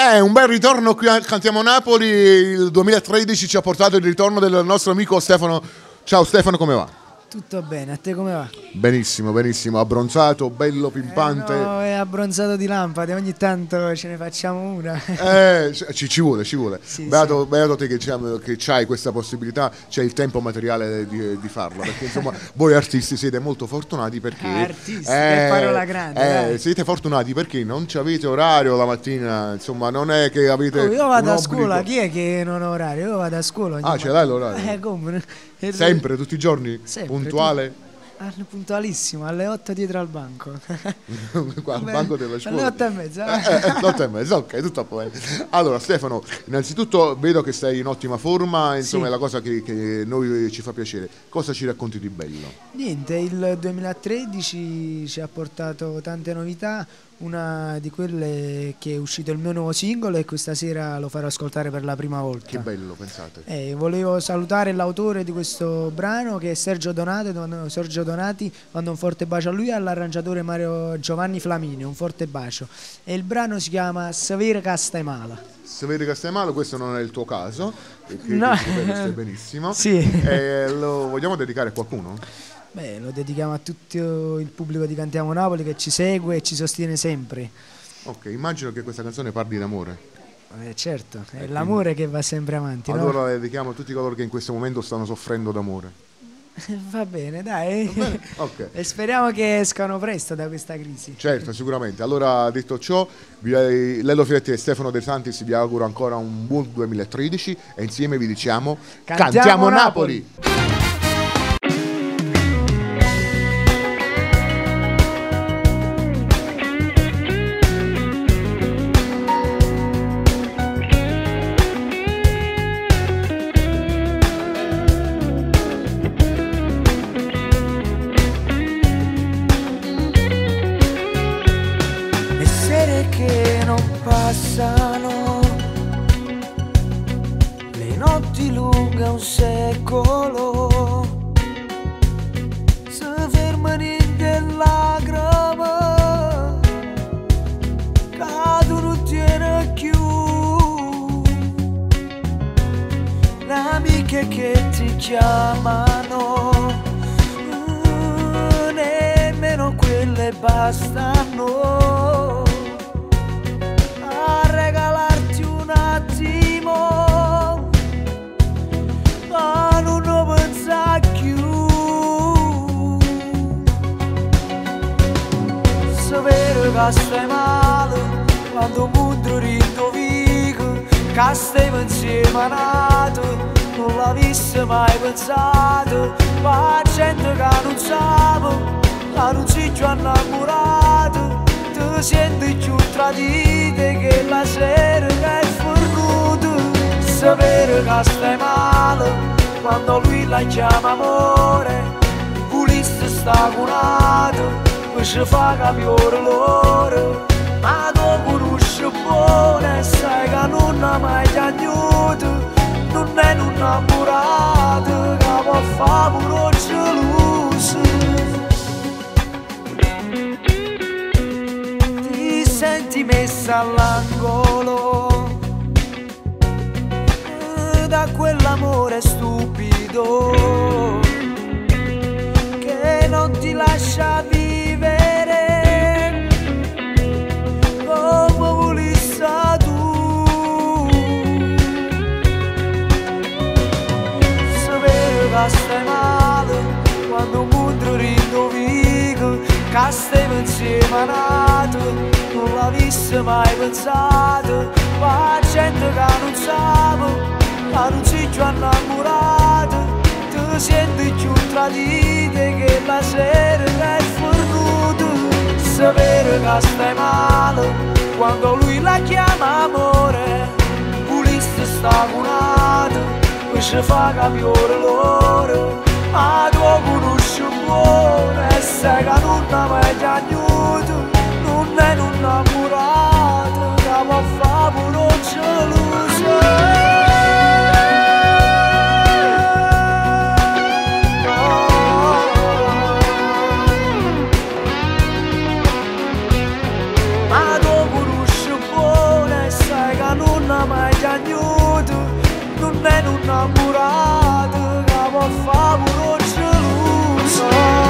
Un bel ritorno qui a Cantiamo Napoli. Il 2013 ci ha portato il ritorno del nostro amico Stefano. Ciao Stefano, come va? Tutto bene, a te come va? Benissimo, benissimo, abbronzato, bello, pimpante. No, è abbronzato di lampade, ogni tanto ce ne facciamo una. Ci vuole, ci vuole. Sì, beato te che c'hai questa possibilità, c'è il tempo materiale di farlo, perché insomma voi artisti siete molto fortunati perché... Artisti, che parola grande. Siete fortunati perché non ci avete orario la mattina, insomma non è che avete... Io vado un a scuola, obbligo. chi è che non ha orario? Io vado a scuola ogni Ce l'hai l'orario? come? Sempre, tutti i giorni? Sempre, Puntuale? Puntualissimo, alle 8 dietro al banco. Qua al banco della scuola? Alle 8:30. 8:30, ok, tutto a posto. Allora Stefano, innanzitutto vedo che sei in ottima forma, insomma Sì. è la cosa che noi ci fa piacere. Cosa ci racconti di bello? Niente, il 2013 ci ha portato tante novità, una di quelle che è uscito il mio nuovo singolo e questa sera lo farò ascoltare per la prima volta. Che bello, pensate. Volevo salutare l'autore di questo brano che è Sergio Donati, mando un forte bacio a lui e all'arrangiatore Mario Giovanni Flamini, un forte bacio. E il brano si chiama Severe Castemala. Severe Castemalo, questo non è il tuo caso, perché No. stai benissimo. Sì. Lo vogliamo dedicare a qualcuno? Beh, lo dedichiamo a tutto il pubblico di Cantiamo Napoli che ci segue e ci sostiene sempre. Ok, immagino che questa canzone parli d'amore. Certo, è l'amore che va sempre avanti, no? Allora la dedichiamo a tutti coloro che in questo momento stanno soffrendo d'amore. Va bene, dai. Va bene? Ok. E speriamo che escano presto da questa crisi. Certo, sicuramente. Allora, detto ciò, Lello Filetti e Stefano De Santis vi auguro ancora un buon 2013 e insieme vi diciamo Cantiamo Napoli! Le sere che non passano, le notti lunghe un secolo, si fermano in lacrime, cadono tiene più, le amiche che ti chiamano, nemmeno quelle bastano a regalarti un attimo, ma non lo pensa più. Sapere che stai male quando un mondo rindovico, che stai insieme a nato, non l'avessi mai pensato, ma gente che non sa, che non si già innamorato, ti senti più tradite che la sera che è fornuto. Sapere che stai male quando lui la chiama amore, pulisse sta cunato, poi ci fa capire l'ora, ma tu conosci buono e sai che non ha mai piagnuto, non è un innamorato che può fare pure geloso. Ti senti messa all'angolo da quell'amore stupido che non ti lascia vivere come volessi tu. Sapere che stai male quando un mondo rindovico, che stai insieme a nato, non l'avessi mai pensato, ma gente che non sa, che non si già innamorato, ti senti più tradite che la sera che è fornuto. Sapere che stai male quando lui la chiama amore, pulisse sta cunato, poi ci fa capire l'ora, ma tu conosci buono e sai che non ha mai piagnuto, non è un innamorato che può fare pure geloso. Ma tu conosci buono e sai agnuto, non è un innamorato che può fare pure geloso.